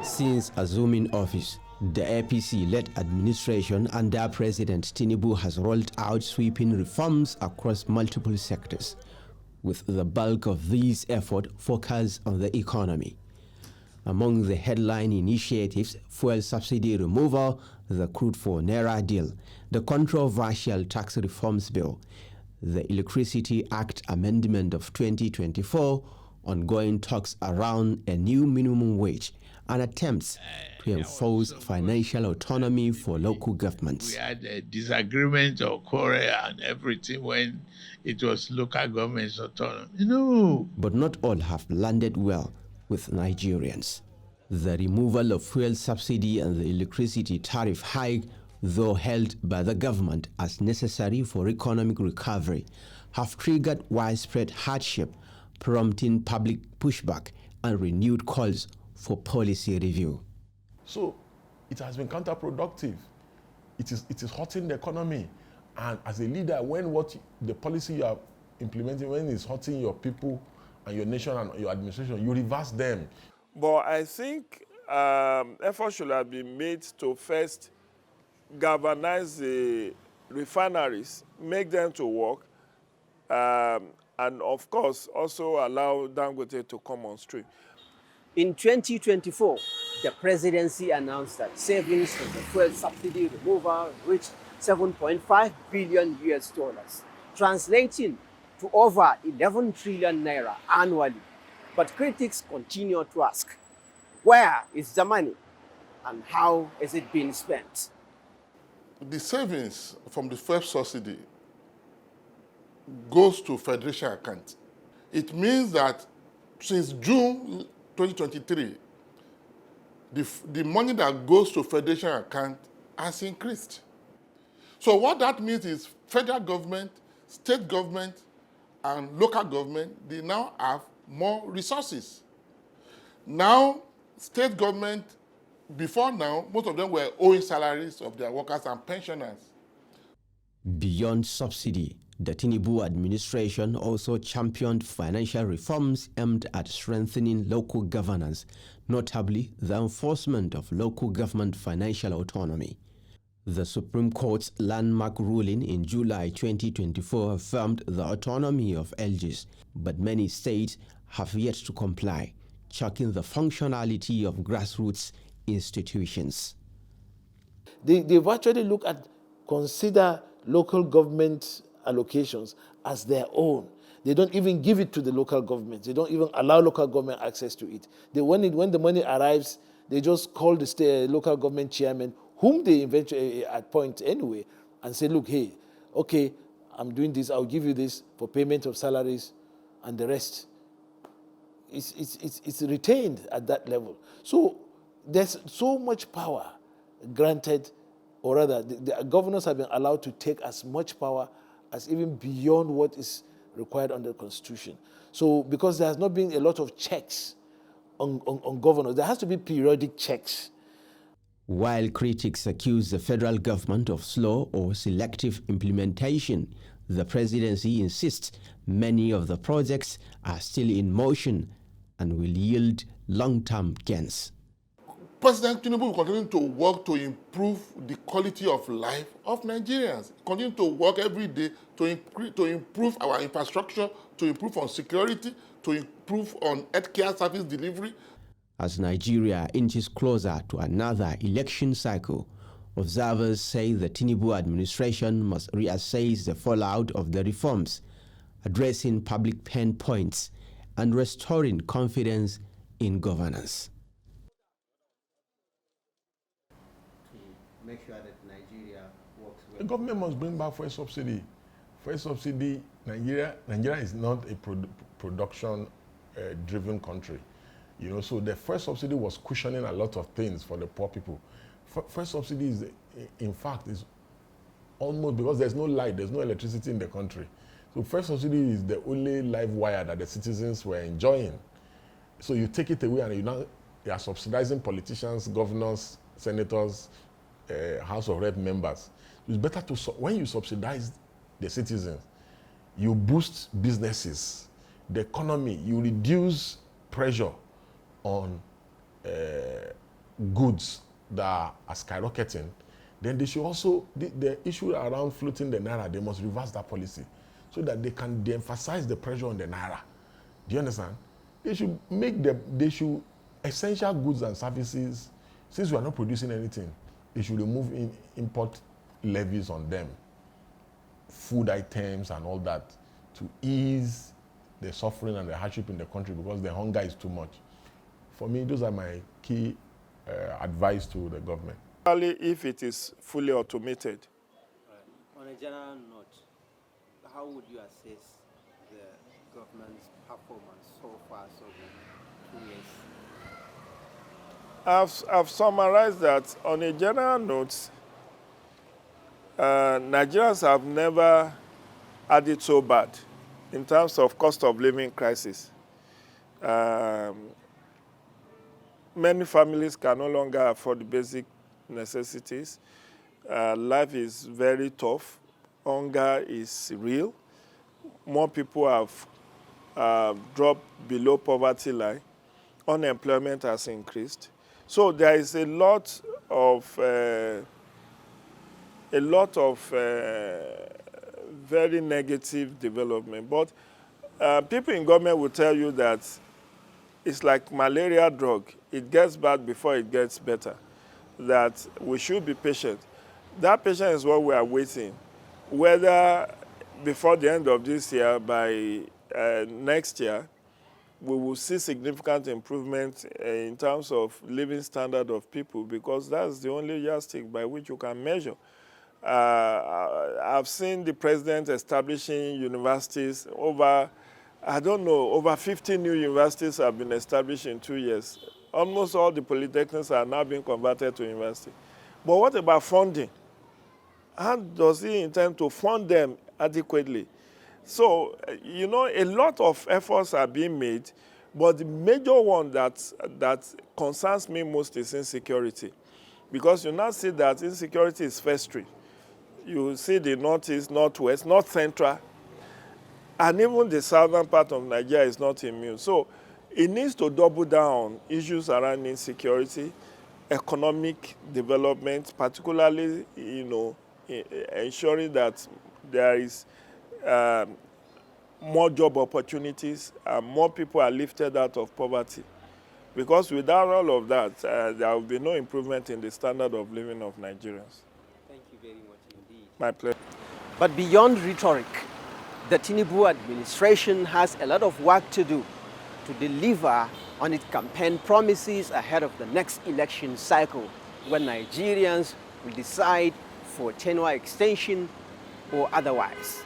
Since assuming office, the APC-led administration under President Tinubu has rolled out sweeping reforms across multiple sectors, with the bulk of these efforts focused on the economy. Among the headline initiatives, fuel subsidy removal, the crude for Naira deal, the controversial tax reforms bill, the Electricity Act amendment of 2024, ongoing talks around a new minimum wage, and attempts to enforce financial autonomy for local governments. We had a disagreement or quarrel and everything when it was local government's autonomy. No. But not all have landed well with Nigerians. The removal of fuel subsidy and the electricity tariff hike, though held by the government as necessary for economic recovery, have triggered widespread hardship, prompting public pushback and renewed calls for policy review. So it has been counterproductive. It is hurting the economy. And as a leader, when the policy you are implementing, when it's hurting your people and your nation and your administration, you reverse them. But I think effort should have been made to first galvanize the refineries, make them to work, and of course also allow Dangote to come on stream. In 2024, the presidency announced that savings from the fuel subsidy removal reached $7.5 billion, translating to over 11 trillion naira annually. But critics continue to ask, where is the money and how is it being spent? The savings from the fuel subsidy goes to federation account. It means that since June 2023, the money that goes to federation account has increased. So what that means is federal government, state government, and local government, they now have more resources. Now, state government, before now, most of them were owing salaries of their workers and pensioners. Beyond subsidy, the Tinubu administration also championed financial reforms aimed at strengthening local governance, notably the enforcement of local government financial autonomy. The Supreme Court's landmark ruling in July 2024 affirmed the autonomy of LGs, but many states have yet to comply, choking the functionality of grassroots institutions. They've actually consider local government allocations as their own. They don't even give it to the local government. They don't even allow local government access to it. When the money arrives, they just call the local government chairman, whom they eventually appoint anyway, and say, look, hey, okay, I'm doing this, I'll give you this for payment of salaries, and the rest. It's retained at that level. So there's so much power granted, or rather, the governors have been allowed to take as much power as even beyond what is required under the Constitution. So because there has not been a lot of checks on governors, there has to be periodic checks. While critics accuse the federal government of slow or selective implementation, the presidency insists many of the projects are still in motion and will yield long-term gains. President Tinubu will continue to work to improve the quality of life of Nigerians. Continue to work every day to improve our infrastructure, to improve on security, to improve on healthcare service delivery. As Nigeria inches closer to another election cycle, observers say the Tinubu administration must reassess the fallout of the reforms, addressing public pain points and restoring confidence in governance. Make sure that Nigeria works well. The government must bring back fuel subsidy. Fuel subsidy, Nigeria is not a production-driven country. So the fuel subsidy was cushioning a lot of things for the poor people. Fuel subsidy is, in fact, is almost, because there's no light, there's no electricity in the country. So fuel subsidy is the only live wire that the citizens were enjoying. So you take it away and you are subsidizing politicians, governors, senators, House of Rep members. It's better to, when you subsidize the citizens, you boost businesses, the economy, you reduce pressure on goods that are skyrocketing, then they should also, the issue around floating the naira, they must reverse that policy so that they can de-emphasize the pressure on the naira. Do you understand? They should essential goods and services, since we are not producing anything, they should remove import levies on them, food items and all that, to ease the suffering and the hardship in the country, because the hunger is too much. For me, those are my key advice to the government. If it is fully automated. On a general note, how would you assess the government's performance so far, so in 2 years? I've summarized that on a general note, Nigerians have never had it so bad in terms of cost of living crisis. Many families can no longer afford the basic necessities. Life is very tough. Hunger is real. More people have dropped below poverty line. Unemployment has increased. So there is a lot of very negative development. But people in government will tell you that it's like malaria drug. It gets bad before it gets better. That we should be patient. That patience is what we are waiting. Whether before the end of this year, by next year, we will see significant improvement in terms of living standard of people, because that's the only yardstick by which you can measure. I've seen the president establishing universities over 50 new universities have been established in 2 years. Almost all the polytechnics are now being converted to university. But what about funding? How does he intend to fund them adequately? So, a lot of efforts are being made, but the major one that concerns me most is insecurity. Because you now see that insecurity is festering. You see the northeast, northwest, north central, and even the southern part of Nigeria is not immune. So it needs to double down on issues around insecurity, economic development, particularly, ensuring that there is more job opportunities and more people are lifted out of poverty. Because without all of that, there will be no improvement in the standard of living of Nigerians. Thank you very much indeed. My pleasure. But beyond rhetoric, the Tinubu administration has a lot of work to do to deliver on its campaign promises ahead of the next election cycle, when Nigerians will decide for tenure extension or otherwise.